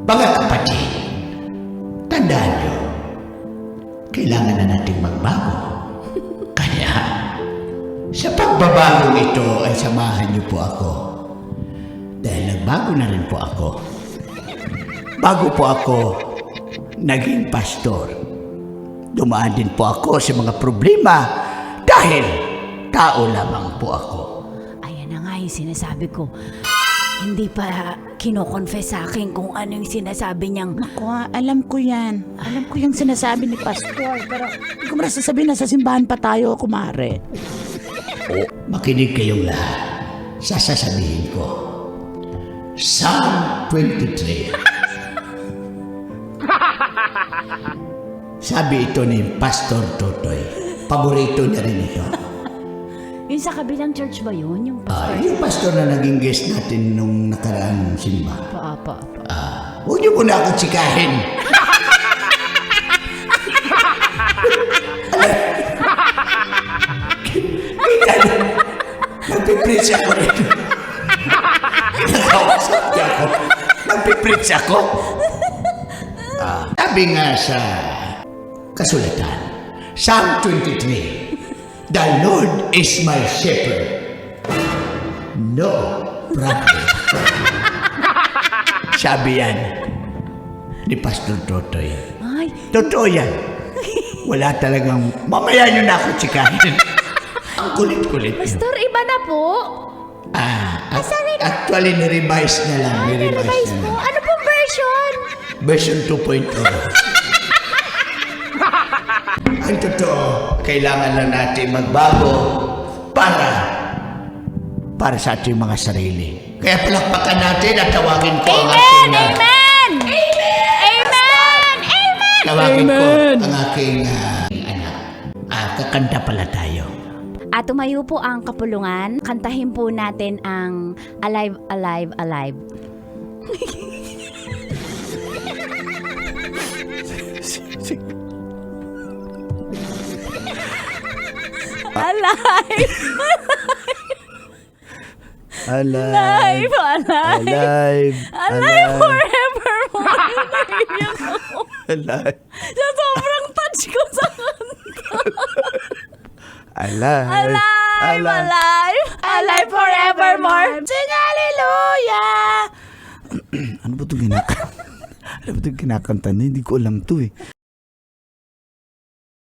Mga kapatid, tandaan nyo, kailangan na nating magbago. Kaya, sa pagbabagong ito ay samahan niyo po ako. Dahil nagbago na rin po ako. Bago po ako naging pastor, dumaan din po ako sa mga problema dahil tao lamang po ako. Ayan na nga yung sinasabi ko. Hindi pa kino-confess sa akin kung ano yung sinasabi niyang... Naku, alam ko yan. Alam ko yung sinasabi ni Pastor. Pero hindi ko muna sasabihin na sa simbahan pa tayo, kumare. Makinig kayong lahat sa sasabihin ko. Psalm 23. Sabi ito ni Pastor Totoy. Paborito niya rin ito. Yung sa kabilang church ba yun? Yung pastor? Yung pastor na naging guest natin nung nakaraang simba. Apa. Huwag niyo muna ako tsikahin. Nagpipreach ako rin. Nakausap niya ako. Nagpipreach ako. Sabi nga sa kasulatan, Psalm 23, The Lord is my shepherd. No problem. Sabi yan ni Pastor Totoy. Ay, Totoo yan. Wala talagang, mamaya nyo na ako tsikahin. Ang kulit-kulit nyo. Pastor, iba na po. Actually, nirevise na lang. Revise na po. lang. Ano pong version? Version 2.0. Ang totoo, kailangan lang natin magbago para sa ating mga sarili. Kaya palakpakan natin at tawagin ko ang aking... Amen! Amen! Tawagin ko ang aking anak. Kakanta pala tayo. At tumayo po ang kapulungan. Kantahin po natin ang Alive, Alive, Alive. Alive! Alive! Alive! Alive forevermore! Alive! Sa sobrang touch ko sa kanta. Alive! Alive! Alive! Alive forevermore! Sing hallelujah! Ano ba itong kinakanta? Ano ba itong kinakanta na? Hindi ko alam to eh.